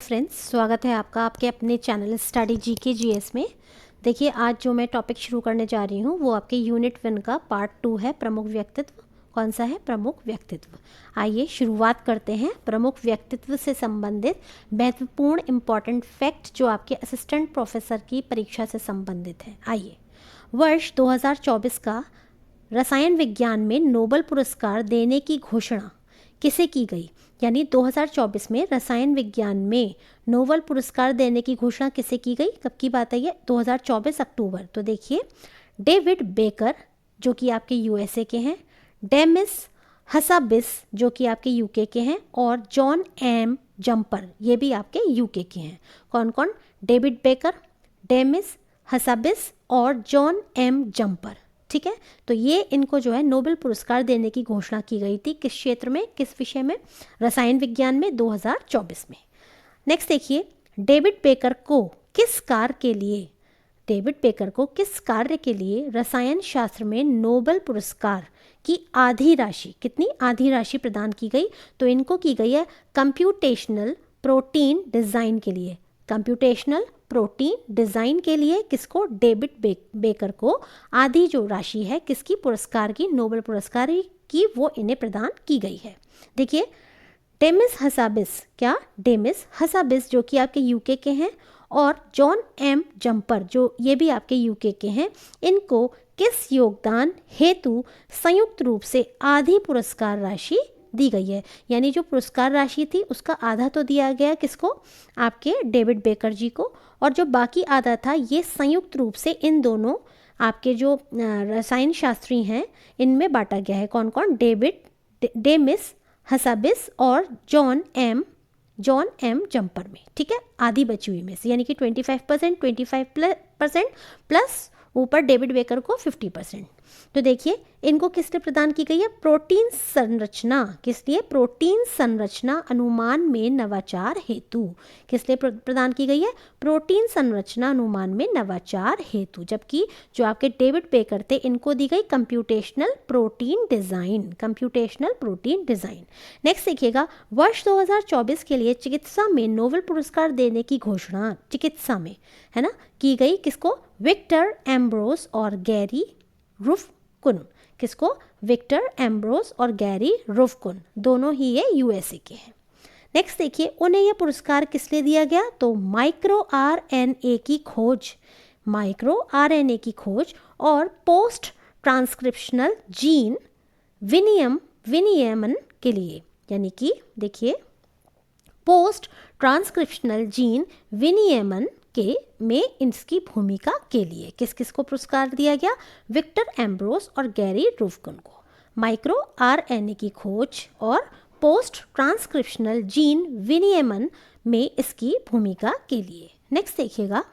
Friends, स्वागत है आपका आपके अपने चैनल स्टडी जीके जीएस में। देखिए, आज जो मैं टॉपिक शुरू करने जा रही हूँ वो आपके यूनिट 1 का पार्ट 2 है, प्रमुख व्यक्तित्व। कौन सा है? प्रमुख व्यक्तित्व। आइए शुरुआत करते हैं प्रमुख व्यक्तित्व से संबंधित महत्वपूर्ण इम्पॉर्टेंट फैक्ट जो आपके असिस्टेंट प्रोफेसर की परीक्षा से संबंधित है। आइए, वर्ष 2024 का रसायन विज्ञान में नोबेल पुरस्कार देने की घोषणा किसे की गई? यानी 2024 में रसायन विज्ञान में नोबेल पुरस्कार देने की घोषणा किसे की गई? कब की बात है ये? 2024 अक्टूबर। तो देखिए, डेविड बेकर जो कि आपके यूएसए के हैं, डेमिस हसाबिस जो कि आपके यूके के हैं, और जॉन एम जम्पर ये भी आपके यूके के हैं। कौन कौन? डेविड बेकर, डेमिस हसाबिस और जॉन एम जम्पर। ठीक है, तो ये इनको जो है नोबेल पुरस्कार देने की घोषणा की गई थी। किस क्षेत्र में, किस विषय में? रसायन विज्ञान में 2024 में। नेक्स्ट देखिए, डेविड बेकर को किस कार्य के लिए रसायन शास्त्र में नोबेल पुरस्कार की आधी राशि, कितनी आधी राशि प्रदान की गई? तो इनको की गई है कंप्यूटेशनल प्रोटीन डिज़ाइन के लिए। कंप्यूटेशनल प्रोटीन डिज़ाइन के लिए किसको? डेविड बेकर को आधी जो राशि है किसकी? पुरस्कार की, नोबेल पुरस्कार की, वो इन्हें प्रदान की गई है। देखिए, डेमिस हसाबिस जो कि आपके यूके के हैं, और जॉन एम जम्पर जो ये भी आपके यूके के हैं, इनको किस योगदान हेतु संयुक्त रूप से आधी पुरस्कार राशि दी गई है? यानी जो पुरस्कार राशि थी उसका आधा तो दिया गया किसको? आपके डेविड बेकर जी को, और जो बाकी आधा था ये संयुक्त रूप से इन दोनों आपके जो रसायन शास्त्री हैं इनमें बांटा गया है। कौन कौन? डेमिस हसाबिस और जॉन एम जम्पर में। ठीक है, आधी बची हुई में से, यानी कि 25% प्लस ऊपर डेविड बेकर को 50%। तो देखिए, इनको किसने प्रदान की गई है? प्रोटीन संरचना। किस लिए? प्रोटीन संरचना अनुमान में नवाचार हेतु। किसने प्रदान की गई है? प्रोटीन संरचना अनुमान में नवाचार हेतु। जबकि जो आपके डेविड बेकर थे इनको दी गई कंप्यूटेशनल प्रोटीन डिज़ाइन। नेक्स्ट देखिएगा, वर्ष 2024 के लिए चिकित्सा में नोबेल पुरस्कार देने की घोषणा चिकित्सा में, है ना, की गई किसको? विक्टर एम्ब्रोस और गैरी रुफकुन। किसको? विक्टर एम्ब्रोस और गैरी रुफकुन, दोनों ही ये यूएसए के हैं। नेक्स्ट देखिए, उन्हें यह पुरस्कार किस लिए दिया गया? तो माइक्रो आरएनए की खोज और पोस्ट ट्रांसक्रिप्शनल जीन विनियमन के लिए। यानी कि देखिए, पोस्ट ट्रांसक्रिप्शनल जीन विनियमन के में इसकी भूमिका के लिए किस किस को पुरस्कार दिया गया? विक्टर एम्ब्रोस और गैरी रुफकुन को माइक्रो आरएनए की खोज और पोस्ट ट्रांसक्रिप्शनल जीन विनियमन में इसकी भूमिका के लिए। नेक्स्ट देखिएगा,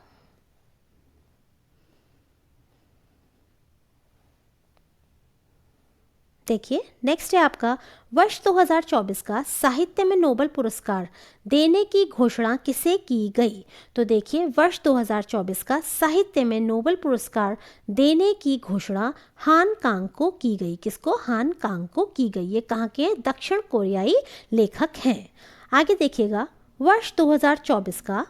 देखिए नेक्स्ट है आपका वर्ष 2024 का साहित्य में नोबेल पुरस्कार देने की घोषणा किसे की गई? तो देखिए, वर्ष 2024 का साहित्य में नोबेल पुरस्कार देने की घोषणा हान कांग को की गई। किसको? हान कांग को की गई। ये कहाँ के? दक्षिण कोरियाई लेखक हैं। आगे देखिएगा, वर्ष 2024 का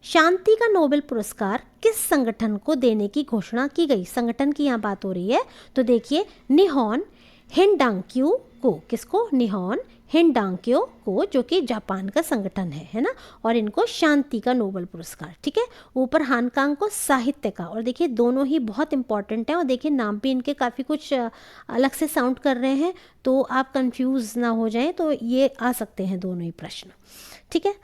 शांति का नोबेल पुरस्कार किस संगठन को देने की घोषणा की गई? संगठन की यहाँ बात हो रही है। तो देखिए, निहोन हिंडांक्यो को। किसको? निहोन हिंडांक्यो को, जो कि जापान का संगठन है ना, और इनको शांति का नोबेल पुरस्कार। ठीक है, ऊपर हानकांग को साहित्य का। और देखिए, दोनों ही बहुत इंपॉर्टेंट हैं, और देखिए नाम भी इनके काफ़ी कुछ अलग से साउंड कर रहे हैं, तो आप कंफ्यूज ना हो जाएं, तो ये आ सकते हैं दोनों ही प्रश्न। ठीक है,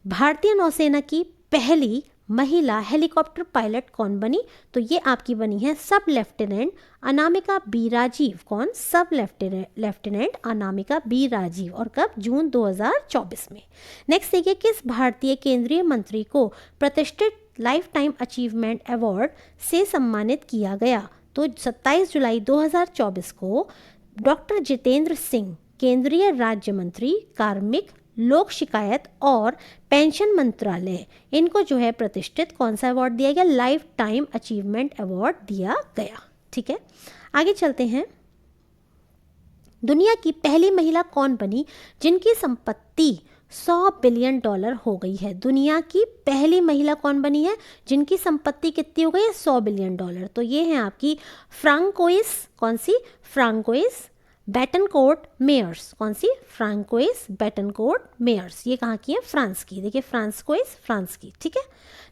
भारतीय नौसेना की पहली महिला हेलीकॉप्टर पायलट कौन बनी? तो ये आपकी बनी है सब लेफ्टिनेंट अनामिका बी राजीव। कौन? सब लेफ्टिनेंट अनामिका बी राजीव। और कब? जून 2024 में। नेक्स्ट देखिए, किस भारतीय केंद्रीय मंत्री को प्रतिष्ठित लाइफ टाइम अचीवमेंट अवार्ड से सम्मानित किया गया? तो 27 जुलाई 2024 को डॉक्टर जितेंद्र सिंह, केंद्रीय राज्य मंत्री कार्मिक, लोक शिकायत और पेंशन मंत्रालय, इनको जो है प्रतिष्ठित कौन सा अवार्ड दिया गया? लाइफ टाइम अचीवमेंट अवार्ड दिया गया। ठीक है, आगे चलते हैं। दुनिया की पहली महिला कौन बनी जिनकी संपत्ति $100 बिलियन हो गई है। दुनिया की पहली महिला कौन बनी है जिनकी संपत्ति कितनी हो गई है? $100 बिलियन। तो ये है आपकी फ्रांकोइस, कौन सी? François Betancourt Myers. कौन सी? François Betancourt Myers. ये कहाँ की है? फ्रांस की। देखिए फ्रांकोइस फ्रांस की, ठीक है।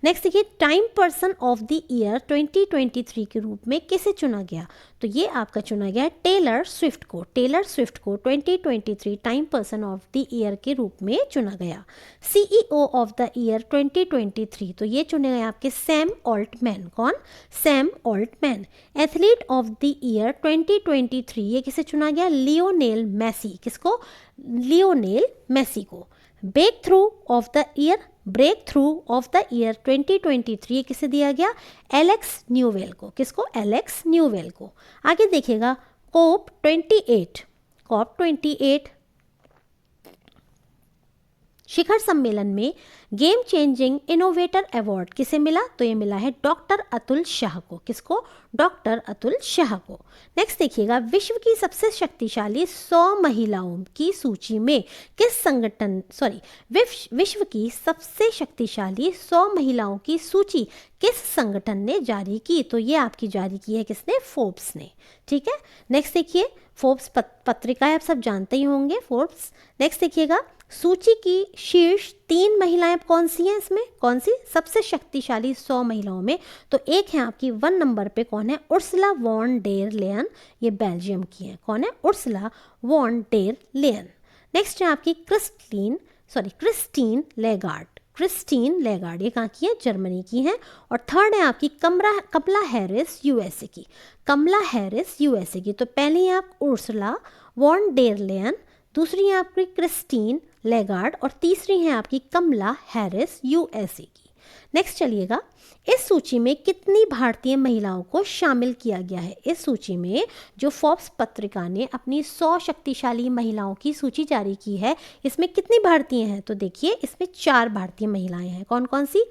नेक्स्ट देखिए, time person of the year 2023 के रूप में किसे चुना गया? तो ये आपका चुना गया टेलर स्विफ्ट को। टेलर स्विफ्ट को 2023 time person of the year के रूप में चुना गया। सीईओ ऑफ द ईयर 2023, तो ये चुने गए आपके सैम ऑल्टमैन। कौन? Sam Altman. Athlete of the year 2023, ये किसे चुना गया? Lionel Messi. किसको? लियोनेल मेसी को। Breakthrough of the year, breakthrough of the year 2023 किसे दिया गया? एलेक्स न्यूवेल को। किसको? एलेक्स न्यूवेल को। आगे देखिएगा, कोप 28, कॉप 28 शिखर सम्मेलन में गेम चेंजिंग इनोवेटर अवार्ड किसे मिला? तो ये मिला है डॉक्टर अतुल शाह को। किसको? डॉक्टर अतुल शाह को। नेक्स्ट देखिएगा, विश्व की सबसे शक्तिशाली 100 महिलाओं की सूची में किस संगठन, विश्व की सबसे शक्तिशाली 100 महिलाओं की सूची किस संगठन ने जारी की? तो ये आपकी जारी की है किसने? फोर्ब्स ने, ठीक है। नेक्स्ट देखिए, फोर्ब्स पत्रिका है, आप सब जानते ही होंगे फोर्ब्स। नेक्स्ट देखिएगा, सूची की शीर्ष 3 महिलाएं कौन सी हैं इसमें? कौन सी? सबसे शक्तिशाली 100 महिलाओं में तो एक है आपकी 1 नंबर पे, कौन है? उर्सुला वॉन डेर लेयन, ये बेल्जियम की है। कौन है? Ursula von der Leyen. Next है आपकी क्रिस्टीन लेगार्ड। क्रिस्टीन लेगार्ड ये कहाँ की है? जर्मनी की है। और थर्ड है आपकी कमला हैरिस, यूएसए की। कमला हैरिस यूएसए की। तो पहली है आप उर्सुला वॉन डेर लेयन, दूसरी है आपकी क्रिस्टीन लेगार्ड और तीसरी है आपकी कमला हैरिस यूएसए की। नेक्स्ट चलिएगा, इस सूची में कितनी भारतीय महिलाओं को शामिल किया गया है? इस सूची में जो फोर्ब्स पत्रिका ने अपनी 100 शक्तिशाली महिलाओं की सूची जारी की है, इसमें कितनी भारतीय हैं? तो देखिए इसमें 4 भारतीय महिलाएं हैं। कौन कौन सी?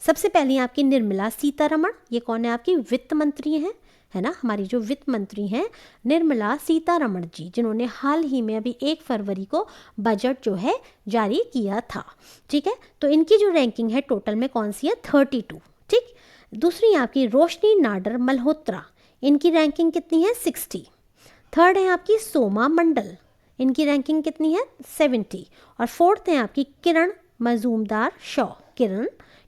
सबसे पहली आपकी निर्मला सीतारमण, ये कौन है? आपकी वित्त मंत्री हैं, है ना, हमारी जो वित्त मंत्री हैं निर्मला सीतारमण जी, जिन्होंने हाल ही में अभी 1 फरवरी को बजट जो है जारी किया था, ठीक है। तो इनकी जो रैंकिंग है टोटल में कौन सी है? 32, ठीक। दूसरी आपकी रोशनी नाडर मल्होत्रा, इनकी रैंकिंग कितनी है? 60। थर्ड है आपकी सोमा मंडल, इनकी रैंकिंग कितनी है? 70। और फोर्थ है आपकी किरण मजूमदार शॉ,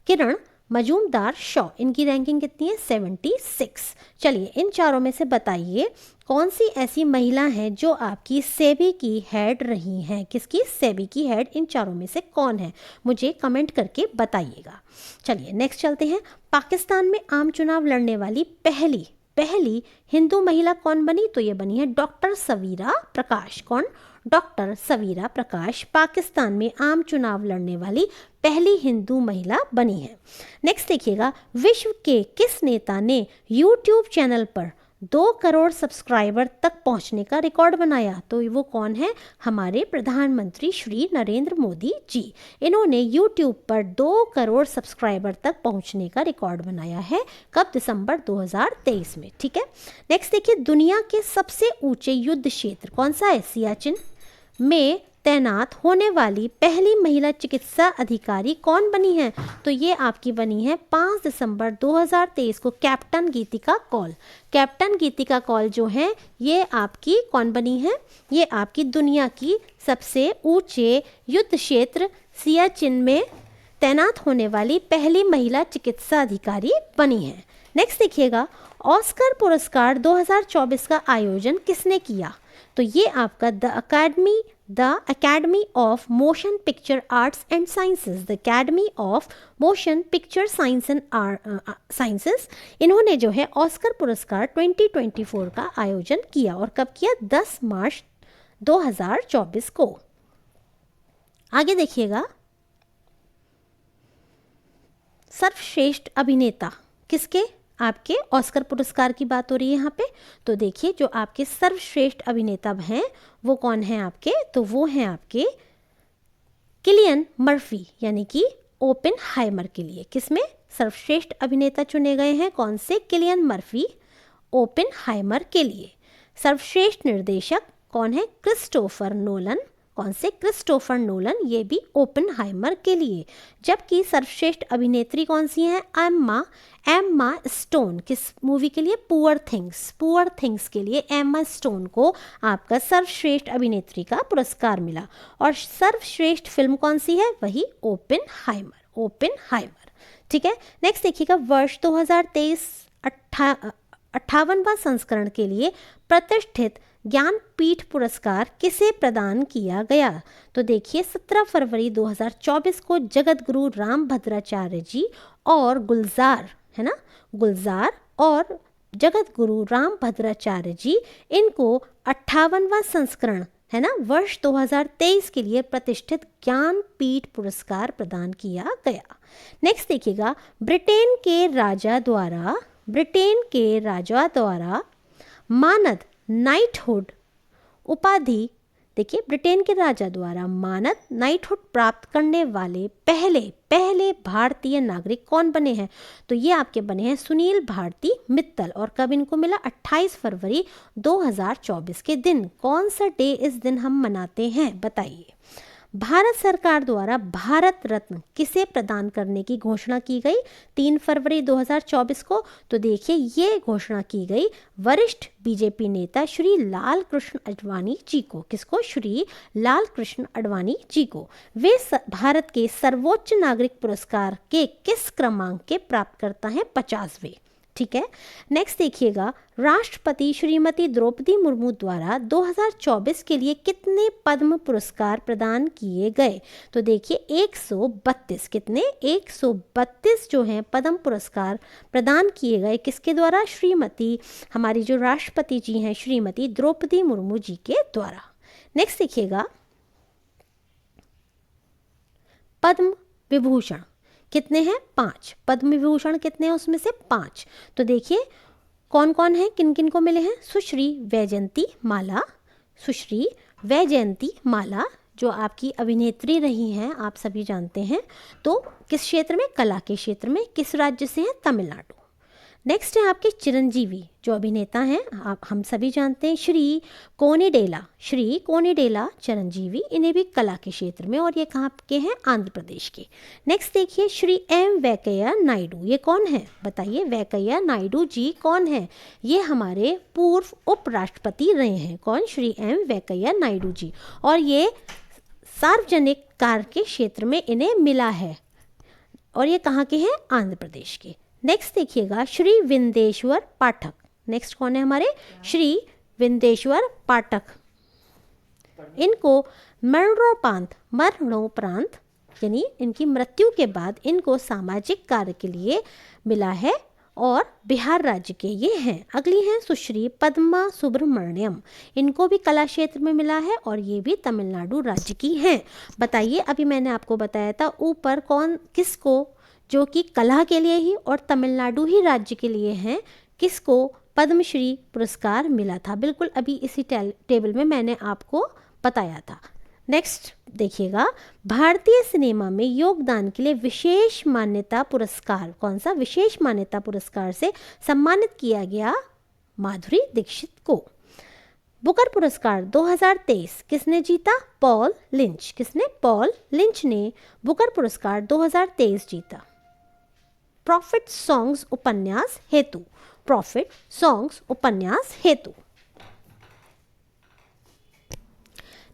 किरण मजूमदार शॉ, इनकी रैंकिंग कितनी है? 76। चलिए इन चारों में से बताइए कौन सी ऐसी महिला है जो आपकी सेबी की हेड रही हैं? किसकी? सेबी की हेड इन चारों में से कौन है? मुझे कमेंट करके बताइएगा। चलिए नेक्स्ट चलते हैं। पाकिस्तान में आम चुनाव लड़ने वाली पहली हिंदू महिला कौन बनी? तो ये बनी है डॉक्टर सवीरा प्रकाश। कौन? डॉक्टर सवीरा प्रकाश पाकिस्तान में आम चुनाव लड़ने वाली पहली हिंदू महिला बनी है। नेक्स्ट देखिएगा, विश्व के किस नेता ने यूट्यूब चैनल पर 2 करोड़ सब्सक्राइबर तक पहुंचने का रिकॉर्ड बनाया? तो वो कौन है? हमारे प्रधानमंत्री श्री नरेंद्र मोदी जी। इन्होंने यूट्यूब पर 2 करोड़ सब्सक्राइबर तक पहुंचने का रिकॉर्ड बनाया है। कब? दिसंबर 2023 में, ठीक है। नेक्स्ट देखिए, दुनिया के सबसे ऊंचे युद्ध क्षेत्र कौन सा है? सियाचिन में तैनात होने वाली पहली महिला चिकित्सा अधिकारी कौन बनी है? तो ये आपकी बनी है 5 दिसंबर 2023 को कैप्टन गीतिका कौल। कैप्टन गीतिका कौल जो है ये आपकी कौन बनी है? ये आपकी दुनिया की सबसे ऊंचे युद्ध क्षेत्र सियाचिन में तैनात होने वाली पहली महिला चिकित्सा अधिकारी बनी है। नेक्स्ट देखिएगा, ऑस्कर पुरस्कार 2024 का आयोजन किसने किया? तो ये आपका the academy of motion picture arts and sciences, the academy of motion picture science and sciences, इन्होंने जो है ऑस्कर पुरस्कार 2024 का आयोजन किया। और कब किया? 10 मार्च 2024 को। आगे देखिएगा, सर्वश्रेष्ठ अभिनेता किसके? आपके ऑस्कर पुरस्कार की बात हो रही है यहाँ पे। तो देखिए जो आपके सर्वश्रेष्ठ अभिनेता हैं वो कौन है आपके? तो वो हैं आपके किलियन मर्फी, यानी कि ओपेनहाइमर के लिए किसमें सर्वश्रेष्ठ अभिनेता चुने गए हैं? कौन से? किलियन मर्फी ओपेनहाइमर के लिए। सर्वश्रेष्ठ निर्देशक कौन है? क्रिस्टोफर नोलन कौन से? क्रिस्टोफर नोलन, ये भी ओपेनहाइमर के लिए। जबकि सर्वश्रेष्ठ अभिनेत्री कौन सी हैं? Emma stone. किस मूवी के लिए? पुअर थिंग्स के लिए एम्मा स्टोन को आपका सर्वश्रेष्ठ अभिनेत्री का पुरस्कार मिला। और सर्वश्रेष्ठ फिल्म कौन सी है? वही ओपेनहाइमर। ठीक है, नेक्स्ट देखिएगा, वर्ष 2023 58वां संस्करण के लिए प्रतिष्ठित ज्ञानपीठ पुरस्कार किसे प्रदान किया गया? तो देखिए 17 फरवरी 2024 को जगत गुरु राम भद्राचार्य जी और गुलजार, है ना, गुलजार और जगत गुरु राम भद्राचार्य जी, इनको 58वां संस्करण, है ना, वर्ष 2023 के लिए प्रतिष्ठित ज्ञानपीठ पुरस्कार प्रदान किया गया। नेक्स्ट देखिएगा, ब्रिटेन के राजा द्वारा मानद नाइटहुड उपाधि, देखिए ब्रिटेन के राजा द्वारा मानद नाइटहुड प्राप्त करने वाले पहले भारतीय नागरिक कौन बने हैं? तो ये आपके बने हैं सुनील भारती मित्तल। और कब इनको मिला? 28 फरवरी 2024 के दिन। कौन सा डे इस दिन हम मनाते हैं, बताइए। भारत सरकार द्वारा भारत रत्न किसे प्रदान करने की घोषणा की गई 3 फरवरी 2024 को? तो देखिए ये घोषणा की गई वरिष्ठ बीजेपी नेता श्री लाल कृष्ण आडवाणी जी को। किसको? श्री लाल कृष्ण आडवाणी जी को। वे भारत के सर्वोच्च नागरिक पुरस्कार के किस क्रमांक के प्राप्तकर्ता हैं? 50वें। ठीक है, नेक्स्ट देखिएगा, राष्ट्रपति श्रीमती द्रौपदी मुर्मू द्वारा 2024 के लिए कितने पद्म पुरस्कार प्रदान किए गए? तो देखिए 132। कितने? 132 जो हैं पद्म पुरस्कार प्रदान किए गए किसके द्वारा? श्रीमती, हमारी जो राष्ट्रपति जी हैं श्रीमती द्रौपदी मुर्मू जी के द्वारा। नेक्स्ट देखिएगा, पद्म विभूषण कितने हैं? 5। पद्म विभूषण कितने हैं? उसमें से 5। तो देखिए कौन कौन है, किन किन को मिले हैं? सुश्री वैजयंती माला जो आपकी अभिनेत्री रही हैं, आप सभी जानते हैं। तो किस क्षेत्र में? कला के क्षेत्र में। किस राज्य से हैं? तमिलनाडु। नेक्स्ट है आपके चिरंजीवी जो अभिनेता हैं, आप हम सभी जानते हैं, श्री कोनिडेला चिरंजीवी। इन्हें भी कला के क्षेत्र में, और ये कहाँ के हैं? आंध्र प्रदेश के। नेक्स्ट देखिए, श्री एम वेंकैया नायडू, ये कौन है? बताइए, वेंकैया नायडू जी कौन है? ये हमारे पूर्व उपराष्ट्रपति रहे हैं। कौन? श्री एम वेंकैया नायडू जी। और ये सार्वजनिक कार्य के क्षेत्र में इन्हें मिला है, और ये कहाँ के हैं? आंध्र प्रदेश के। नेक्स्ट देखिएगा, श्री विंदेश्वर पाठक। नेक्स्ट कौन है हमारे? श्री विंदेश्वर पाठक। इनको मरणोपरांत यानी इनकी मृत्यु के बाद इनको सामाजिक कार्य के लिए मिला है, और बिहार राज्य के ये हैं। अगली हैं सुश्री पद्मा सुब्रमण्यम, इनको भी कला क्षेत्र में मिला है, और ये भी तमिलनाडु राज्य की हैं। बताइए, अभी मैंने आपको बताया था ऊपर कौन किसको, जो कि कला के लिए ही और तमिलनाडु ही राज्य के लिए हैं, किसको पद्मश्री पुरस्कार मिला था। बिल्कुल अभी इसी टेबल में मैंने आपको बताया था। नेक्स्ट देखिएगा, भारतीय सिनेमा में योगदान के लिए विशेष मान्यता पुरस्कार, कौन सा? विशेष मान्यता पुरस्कार से सम्मानित किया गया माधुरी दीक्षित को। बुकर पुरस्कार 2023 किसने जीता? Paul lynch. किसने? पॉल लिंच ने बुकर पुरस्कार 2023 जीता। प्रॉफिट सॉन्ग्स उपन्यास हेतु।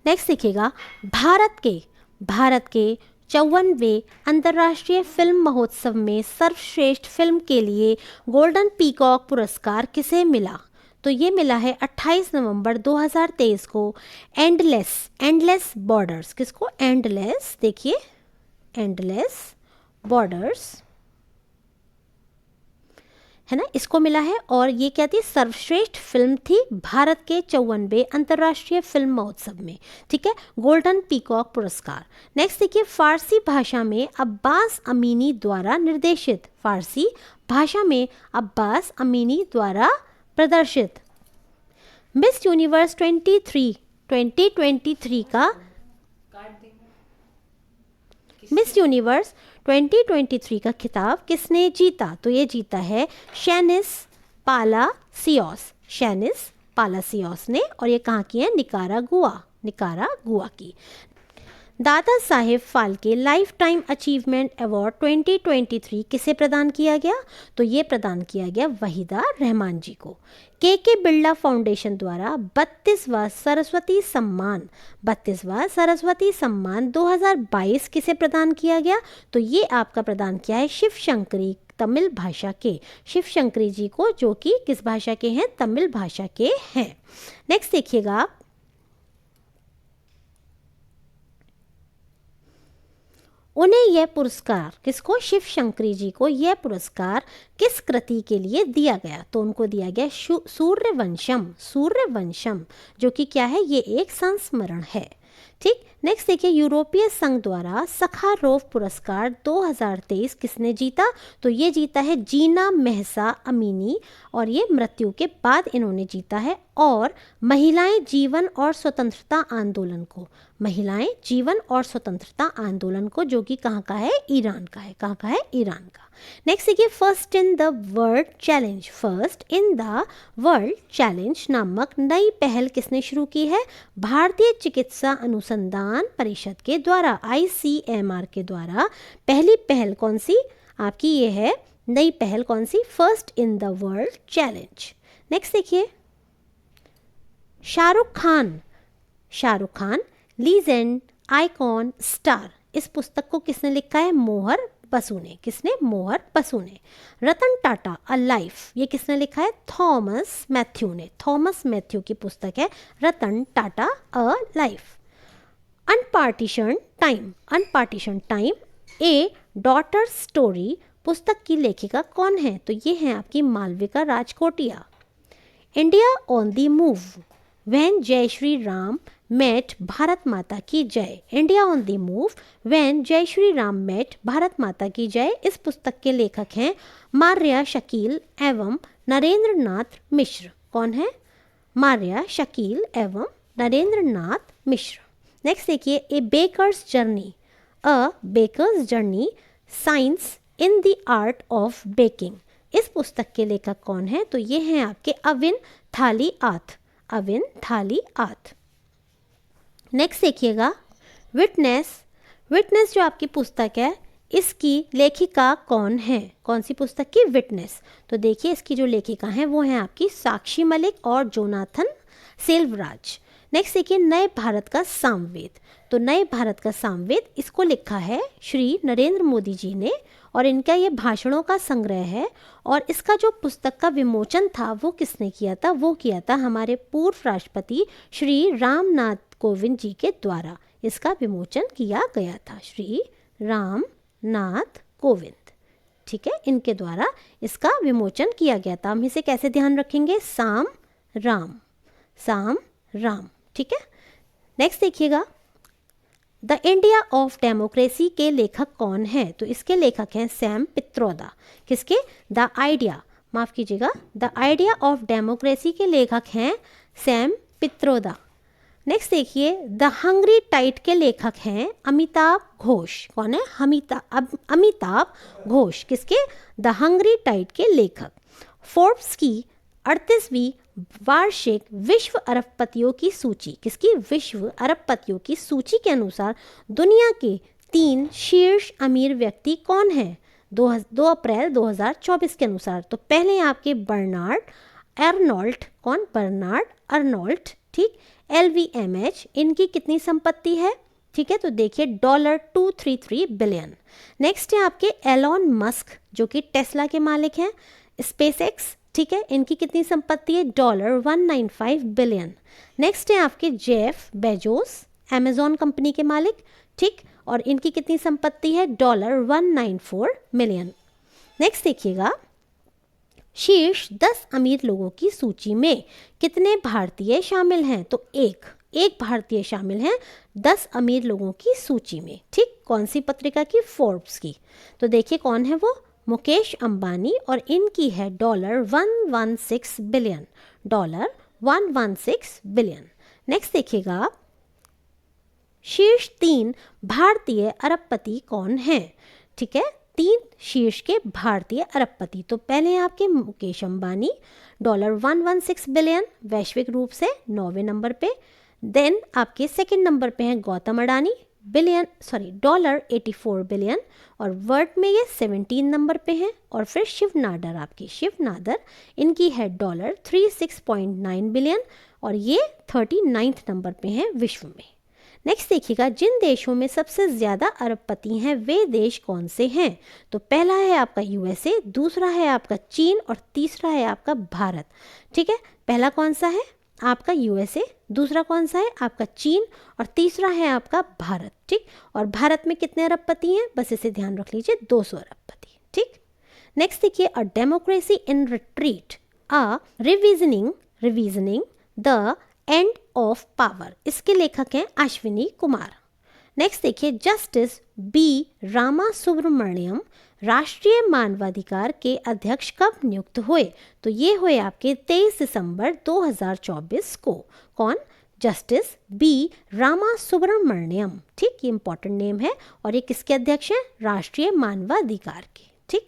नेक्स्ट देखिएगा, भारत के 54वें अंतर्राष्ट्रीय फिल्म महोत्सव में सर्वश्रेष्ठ फिल्म के लिए गोल्डन पीकॉक पुरस्कार किसे मिला? तो ये मिला है 28 नवंबर 2023 को एंडलेस बॉर्डर्स। किसको? एंडलेस, देखिए एंडलेस बॉर्डर्स, है ना, इसको मिला है। और ये क्या थी? सर्वश्रेष्ठ फिल्म थी भारत के 54वें अंतर्राष्ट्रीय फिल्म महोत्सव में। ठीक है, गोल्डन पीकॉक पुरस्कार। नेक्स्ट देखिए, फारसी भाषा में अब्बास अमीनी द्वारा निर्देशित, फारसी भाषा में अब्बास अमीनी द्वारा प्रदर्शित मिस यूनिवर्स 2023 का मिस यूनिवर्स 2023 का खिताब किसने जीता? तो ये जीता है शैनिस पालासियोस ने, और ये कहाँ की है? निकारागुआ निकारागुआ की। Dadasaheb Phalke lifetime achievement award 2023 किसे प्रदान किया गया? तो ये प्रदान किया गया वहीदा रहमान जी को। के बिरला फाउंडेशन द्वारा 32वां सरस्वती सम्मान 2022 किसे प्रदान किया गया? तो ये आपका प्रदान किया है शिव शंकरी तमिल भाषा के, शिव शंकरी जी को, जो कि किस भाषा के हैं? तमिल भाषा के हैं। नेक्स्ट देखिएगा, उन्हें यह पुरस्कार, किसको? शिव शंकरी जी को यह पुरस्कार किस कृति के लिए दिया गया? तो उनको दिया गया सूर्यवंशम, जो कि क्या है? ये एक संस्मरण है। ठीक, नेक्स्ट देखिए, यूरोपीय संघ द्वारा सखारोव पुरस्कार 2023 किसने जीता? तो ये जीता है जीना महसा अमीनी, और ये मृत्यु के बाद इन्होंने जीता है। और महिलाएं जीवन और स्वतंत्रता आंदोलन को, महिलाएं जीवन और स्वतंत्रता आंदोलन को, जो कि कहाँ का है? ईरान का है। कहाँ का है? ईरान का। नेक्स्ट देखिए, first in the world challenge नामक नई पहल किसने शुरू की है? भारतीय चिकित्सा अनुसंधान परिषद के द्वारा, ICMR के द्वारा। पहली पहल कौन सी आपकी? ये है नई पहल कौन सी? First in the world challenge. Next देखिए, Shahrukh Khan legend icon star, इस पुस्तक को किसने लिखा है? मोहर बसु ने। किसने? मोहर बसु ने। रतन टाटा अ लाइफ, ये किसने लिखा है? थॉमस मैथ्यू ने। थॉमस मैथ्यू की पुस्तक है Ratan Tata a life. Unpartitioned time a daughter story, पुस्तक की लेखिका कौन है? तो ये है आपकी Malvika Rajkotia. India on the move when Jai Shri Ram met Bharat Mata की Jai, India on the move when Jai Shri Ram met Bharat Mata की जय, इस पुस्तक के लेखक हैं मार्या शकील एवं नरेंद्र नाथ मिश्र। कौन है? मार्या शकील एवं नरेंद्र नाथ मिश्र। नेक्स्ट देखिए, a baker's journey science in the art of baking, इस पुस्तक के लेखक कौन है? तो ये हैं आपके अविन थाली आथ। नेक्स्ट देखिएगा, विटनेस जो आपकी पुस्तक है, इसकी लेखिका कौन है? कौन सी पुस्तक की? विटनेस। तो देखिए, इसकी जो लेखिका हैं वो हैं आपकी साक्षी मलिक और जोनाथन सेल्वराज। नेक्स्ट देखिए, नए भारत का सामवेद, तो नए भारत का सामवेद इसको लिखा है श्री नरेंद्र मोदी जी ने, और इनका ये भाषणों का संग्रह है। और इसका जो पुस्तक का विमोचन था वो किसने किया था? वो किया था हमारे पूर्व राष्ट्रपति श्री रामनाथ कोविंद जी के द्वारा इसका विमोचन किया गया था। श्री रामनाथ कोविंद, ठीक है, इनके द्वारा इसका विमोचन किया गया था। हम इसे कैसे ध्यान रखेंगे? साम राम, ठीक है। नेक्स्ट देखिएगा, द इंडिया ऑफ डेमोक्रेसी के लेखक कौन है? तो इसके लेखक हैं सैम पित्रोदा। किसके? द आइडिया, माफ कीजिएगा, द आइडिया ऑफ डेमोक्रेसी के लेखक हैं सैम पित्रोदा। नेक्स्ट देखिए, द हंग्री टाइड के लेखक हैं अमिताभ घोष। कौन है? अमिताभ घोष। किसके? द हंग्री टाइड के लेखक। फोर्ब्स की 38वीं वार्षिक विश्व अरबपतियों की सूची, किसकी? विश्व अरबपतियों की सूची के अनुसार दुनिया के 3 शीर्ष अमीर व्यक्ति कौन है 2 अप्रैल 2024 के अनुसार? तो पहले आपके बर्नार्ड अर्नोल्ट। कौन? बर्नार्ड अर्नोल्ट, ठीक। LVMH, इनकी कितनी संपत्ति है? ठीक है, तो देखिए $233 बिलियन। नेक्स्ट है आपके एलॉन मस्क, जो कि टेस्ला के मालिक हैं। स्पेसएक्स, ठीक है, इनकी कितनी संपत्ति है? $195 बिलियन। नेक्स्ट है आपके जेफ बेजोस, अमेजॉन कंपनी के मालिक, ठीक, और इनकी कितनी संपत्ति है? $194 मिलियन। नेक्स्ट देखिएगा, शीर्ष 10 अमीर लोगों की सूची में कितने भारतीय शामिल हैं? तो एक भारतीय शामिल हैं 10 अमीर लोगों की सूची में, ठीक। कौन सी पत्रिका की? फोर्ब्स की। तो देखिए कौन है वो? मुकेश अंबानी, और इनकी है $116 बिलियन, $116 बिलियन। नेक्स्ट देखिएगा, शीर्ष 3 भारतीय अरबपति कौन है? ठीक है, 3 शीर्ष के भारतीय अरबपति। तो पहले आपके मुकेश अंबानी, $116 बिलियन, वैश्विक रूप से 9वें नंबर पे। देन आपके सेकंड नंबर पे हैं गौतम अडानी, $84 बिलियन, और वर्ल्ड में ये 17 नंबर पे हैं। और फिर शिव नादर इनकी है $36.9 बिलियन, और ये 39 नंबर पे हैं विश्व में। नेक्स्ट देखिएगा, जिन देशों में सबसे ज़्यादा अरबपति हैं वे देश कौन से हैं? तो पहला है आपका यूएसए, दूसरा है आपका चीन, और तीसरा है आपका भारत। ठीक है, पहला कौन सा है आपका यूएसए, दूसरा कौन सा है आपका चीन, और तीसरा है आपका भारत। ठीक, और भारत में कितने अरबपति हैं? बस इसे ध्यान रख लीजिए, 200 अरबपति। ठीक, नेक्स्ट देखिए, a democracy in retreat, a revisioning the end of power. इसके लेखक हैं अश्विनी कुमार। नेक्स्ट देखिए, जस्टिस बी रामा सुब्रमण्यम राष्ट्रीय मानवाधिकार के अध्यक्ष कब नियुक्त हुए? तो ये हुए आपके 23 दिसंबर 2024 को। कौन? Justice B Rama Subramaniam. ठीक, ये इंपॉर्टेंट नेम है, और ये किसके अध्यक्ष हैं? राष्ट्रीय मानवाधिकार के। ठीक,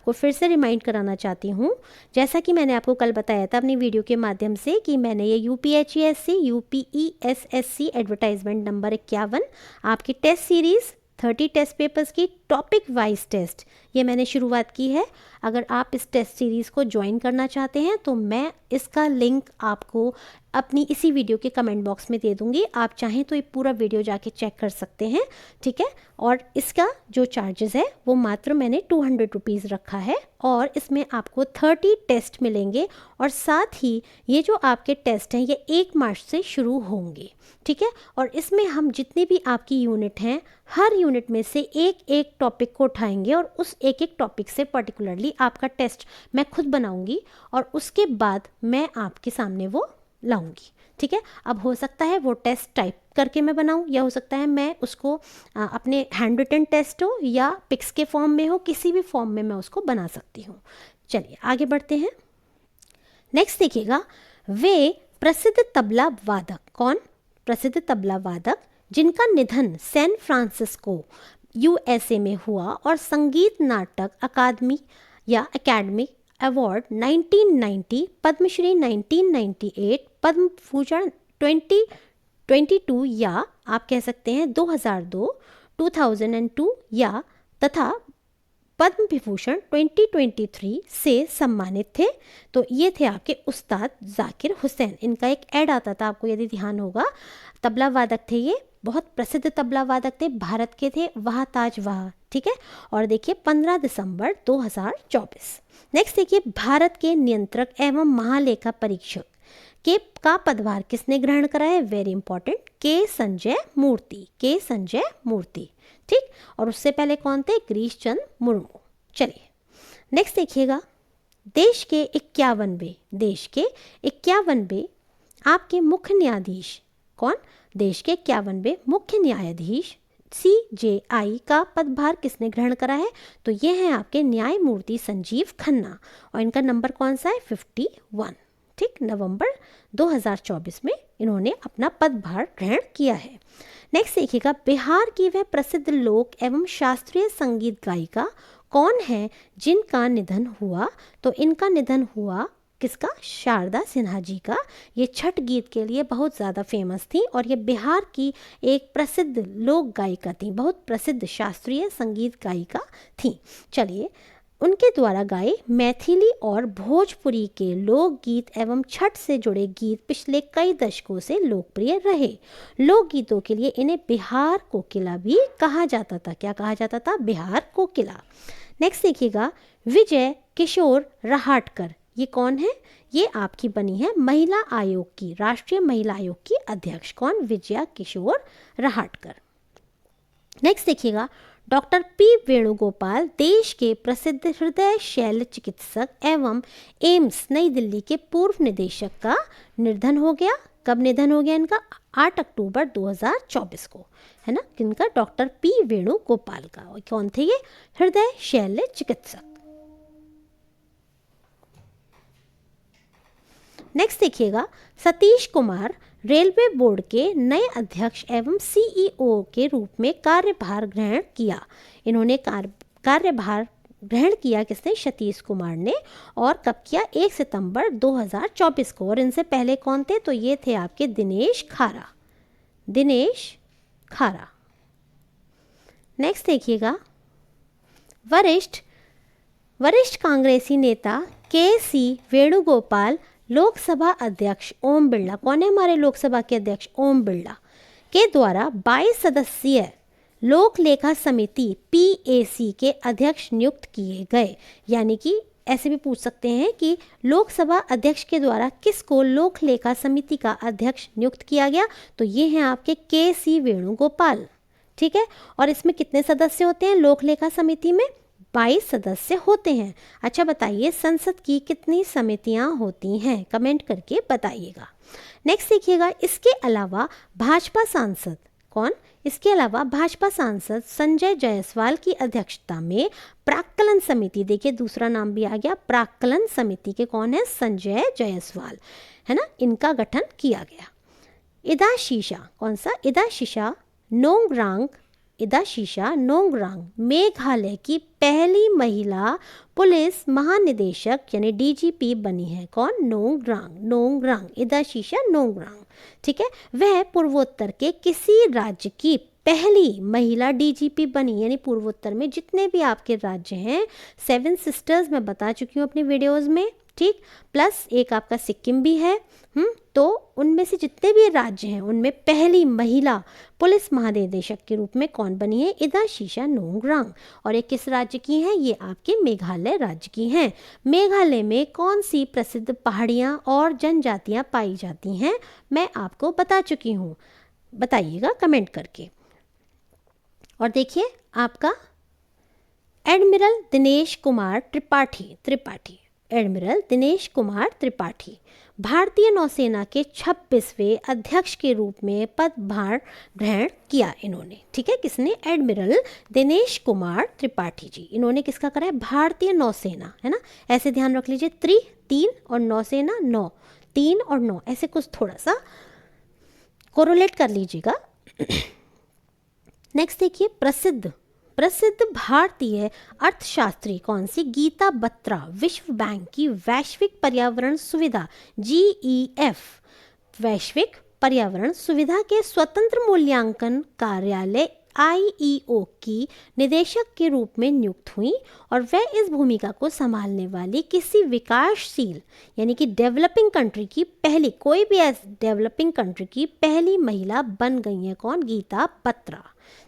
को फिर से रिमाइंड कराना चाहती हूँ, जैसा कि मैंने आपको कल बताया था अपनी वीडियो के माध्यम से कि मैंने ये UPHESC UPESSC एडवर्टाइजमेंट नंबर 51 आपकी टेस्ट सीरीज़ 30 टेस्ट पेपर्स की टॉपिक वाइज टेस्ट, ये मैंने शुरुआत की है। अगर आप इस टेस्ट सीरीज़ को ज्वाइन करना चाहते हैं तो मैं इसका लिंक आपको अपनी इसी वीडियो के कमेंट बॉक्स में दे दूंगी। आप चाहें तो ये पूरा वीडियो जाके चेक कर सकते हैं। ठीक है, और इसका जो चार्जेस है वो मात्र मैंने 200 रुपीज़ रखा है, और इसमें आपको 30 टेस्ट मिलेंगे, और साथ ही ये जो आपके टेस्ट हैं ये 1 मार्च से शुरू होंगे। ठीक है, और इसमें हम जितनी भी आपकी यूनिट हैं हर यूनिट में से एक एक टॉपिक को उठाएंगे, और उस एक एक टॉपिक से पर्टिकुलरली आपका टेस्ट मैं खुद बनाऊंगी, और उसके बाद मैं आपके सामने वो लाऊंगी। ठीक है, अब हो सकता है वो टेस्ट टाइप करके मैं बनाऊं, या हो सकता है मैं उसको अपने हैंड रिटन टेस्ट हो या पिक्स के फॉर्म में हो, किसी भी फॉर्म में मैं उसको बना सकती हूँ। चलिए आगे बढ़ते हैं। नेक्स्ट देखिएगा, वे प्रसिद्ध तबला वादक। कौन? प्रसिद्ध तबला वादक जिनका निधन सैन फ्रांसिस्को USA में हुआ, और संगीत नाटक अकादमी या एकेडमी अवार्ड 1990, पद्मश्री 1998, पद्म भूषण 2022, या आप कह सकते हैं 2002, 2002 या तथा पद्म विभूषण 2023 से सम्मानित थे। तो ये थे आपके उस्ताद जाकिर हुसैन। इनका एक ऐड आता था आपको यदि ध्यान होगा, तबला वादक थे, ये बहुत प्रसिद्ध तबला वादक थे, भारत के थे, वाह ताज वाह। ठीक है, और देखिए 15 दिसंबर 2024। नेक्स्ट देखिए, भारत के नियंत्रक एवं महालेखा परीक्षक का पदभार किसने ग्रहण करा है? वेरी इंपॉर्टेंट, के संजय मूर्ति। ठीक, और उससे पहले कौन थे? गिरीश चंद्र मुर्मू। चलिए नेक्स्ट देखिएगा, देश के 51वें आपके मुख्य न्यायाधीश। कौन? देश के 51वें मुख्य न्यायाधीश CJI का पदभार किसने ग्रहण करा है? तो ये हैं आपके न्यायमूर्ति संजीव खन्ना, और इनका नंबर कौन सा है? 51। ठीक, नवंबर 2024 में इन्होंने अपना पदभार ग्रहण किया है। नेक्स्ट देखिएगा, बिहार की वह प्रसिद्ध लोक एवं शास्त्रीय संगीत गायिका कौन है जिनका निधन हुआ? तो इनका निधन हुआ किसका? शारदा सिन्हा जी का। ये छठ गीत के लिए बहुत ज़्यादा फेमस थी, और ये बिहार की एक प्रसिद्ध लोक गायिका थी, बहुत प्रसिद्ध शास्त्रीय संगीत गायिका थी। चलिए, उनके द्वारा गाए मैथिली और भोजपुरी के लोकगीत एवं छठ से जुड़े गीत पिछले कई दशकों से लोकप्रिय रहे। लोकगीतों के लिए इन्हें बिहार कोकिला भी कहा जाता था। क्या कहा जाता था? बिहार कोकिला। नेक्स्ट देखिएगा, विजय किशोर रहाटकर, ये कौन है? ये आपकी बनी है महिला आयोग की, राष्ट्रीय महिला आयोग की अध्यक्ष। कौन? विजया किशोर रहाटकर। नेक्स्ट देखिएगा, डॉक्टर P वेणुगोपाल देश के प्रसिद्ध हृदय शैल्य चिकित्सक एवं एम्स नई दिल्ली के पूर्व निदेशक का निधन हो गया। कब निधन हो गया इनका? 8 अक्टूबर 2024 को, है ना। किनका? डॉक्टर P वेणुगोपाल का। और कौन थे ये? हृदय शैल्य चिकित्सक। नेक्स्ट देखिएगा, सतीश कुमार रेलवे बोर्ड के नए अध्यक्ष एवं CEO के रूप में कार्यभार ग्रहण किया। इन्होंने कार्यभार ग्रहण किया किसने? सतीश कुमार ने। और कब किया? 1 सितंबर 2024 को। और इनसे पहले कौन थे? तो ये थे आपके दिनेश खारा, दिनेश खारा। नेक्स्ट देखिएगा, वरिष्ठ कांग्रेसी नेता के.सी. वेणुगोपाल लोकसभा अध्यक्ष ओम बिरला, कौन है हमारे लोकसभा के अध्यक्ष? ओम बिरला के द्वारा 22 सदस्यीय लोक लेखा समिति PAC के अध्यक्ष नियुक्त किए गए। यानी कि ऐसे भी पूछ सकते हैं कि लोकसभा अध्यक्ष के द्वारा किसको लोक लेखा समिति का अध्यक्ष नियुक्त किया गया? तो ये हैं आपके के.सी. वेणुगोपाल। ठीक है, और इसमें कितने सदस्य होते हैं लोक लेखा समिति में? 22 सदस्य होते हैं। अच्छा बताइए, संसद की कितनी समितियां होती हैं? कमेंट करके बताइएगा। नेक्स्ट देखिएगा, इसके अलावा भाजपा सांसद कौन? इसके अलावा भाजपा सांसद संजय जायसवाल की अध्यक्षता में प्राक्कलन समिति, देखिए दूसरा नाम भी आ गया, प्राक्कलन समिति के कौन है? संजय जायसवाल, है ना, इनका गठन किया गया। इदाशीशा, कौन सा? इदाशीशा नोंगरांग मेघालय की पहली महिला पुलिस महानिदेशक यानी DGP बनी है। कौन? नोंगरांग, इदाशीशा नोंगरांग। ठीक है, वह पूर्वोत्तर के किसी राज्य की पहली महिला DGP बनी, यानी पूर्वोत्तर में जितने भी आपके राज्य हैं, 7 सिस्टर्स मैं बता चुकी हूँ अपनी वीडियोज़ में, ठीक, प्लस एक आपका सिक्किम भी है। तो उनमें से जितने भी राज्य हैं उनमें पहली महिला पुलिस महानिदेशक के रूप में कौन बनी है? इदाशीशा नोंगरांग। और ये किस राज्य की हैं? ये आपके मेघालय राज्य की हैं। मेघालय में कौन सी प्रसिद्ध पहाड़ियाँ और जनजातियाँ पाई जाती हैं? मैं आपको बता चुकी हूँ, बताइएगा कमेंट करके। और देखिए आपका एडमिरल दिनेश कुमार त्रिपाठी, एडमिरल दिनेश कुमार त्रिपाठी भारतीय नौसेना के 26वें अध्यक्ष के रूप में पदभार ग्रहण किया इन्होंने। ठीक है, किसने? एडमिरल दिनेश कुमार त्रिपाठी जी। इन्होंने किसका करा है? भारतीय नौसेना, है ना, ऐसे ध्यान रख लीजिए, 3 और नौसेना 9, 3 और 9 ऐसे कुछ थोड़ा सा कोरिलेट कर लीजिएगा। नेक्स्ट देखिए, प्रसिद्ध भारतीय अर्थशास्त्री कौन सी? गीता बत्रा विश्व बैंक की वैश्विक पर्यावरण सुविधा GEF वैश्विक पर्यावरण सुविधा के स्वतंत्र मूल्यांकन कार्यालय IEO की निदेशक के रूप में नियुक्त हुई और वह इस भूमिका को संभालने वाली किसी विकासशील यानी कि डेवलपिंग कंट्री की पहली, कोई भी डेवलपिंग कंट्री की पहली महिला बन गई है। कौन? गीता बत्रा।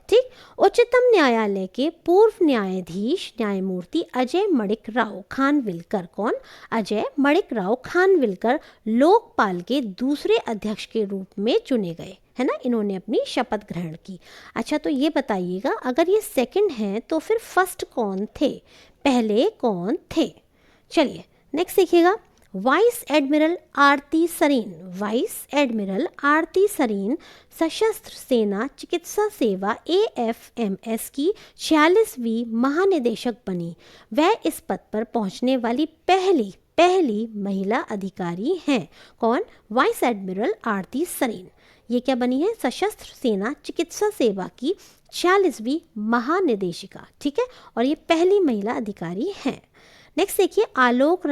ठीक, उच्चतम न्यायालय के पूर्व न्यायाधीश न्यायमूर्ति अजय मणिक राव खानविलकर, कौन? अजय मणिक राव खानविलकर लोकपाल के दूसरे अध्यक्ष के रूप में चुने गए, है ना, इन्होंने अपनी शपथ ग्रहण की। अच्छा तो ये बताइएगा, अगर ये सेकंड हैं तो फिर फर्स्ट कौन थे? पहले कौन थे? चलिए नेक्स्ट देखिएगा, वाइस एडमिरल आरती सरीन सशस्त्र सेना चिकित्सा सेवा AFMS की 46वीं महानिदेशक बनी। वह इस पद पर पहुंचने वाली पहली महिला अधिकारी हैं। कौन? वाइस एडमिरल आरती सरीन। ये क्या बनी है? सशस्त्र सेना चिकित्सा सेवा की 46वीं महानिदेशिका। ठीक है, और ये पहली महिला अधिकारी हैं। नेक्स्ट देखिए, आलोक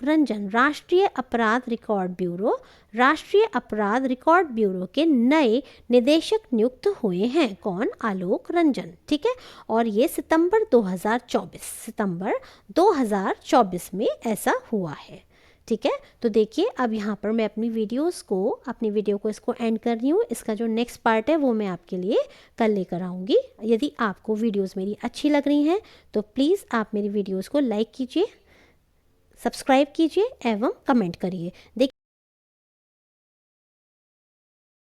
रंजन राष्ट्रीय अपराध रिकॉर्ड ब्यूरो के नए निदेशक नियुक्त हुए हैं। कौन? आलोक रंजन। ठीक है, और ये सितंबर 2024 में ऐसा हुआ है। ठीक है, तो देखिए अब यहाँ पर मैं अपनी वीडियो को इसको एंड कर रही हूँ। इसका जो नेक्स्ट पार्ट है वो मैं आपके लिए कल लेकर आऊँगी। यदि आपको वीडियोस मेरी अच्छी लग रही हैं तो प्लीज़ आप मेरी वीडियोस को लाइक कीजिए, सब्सक्राइब कीजिए एवं कमेंट करिए। देखिए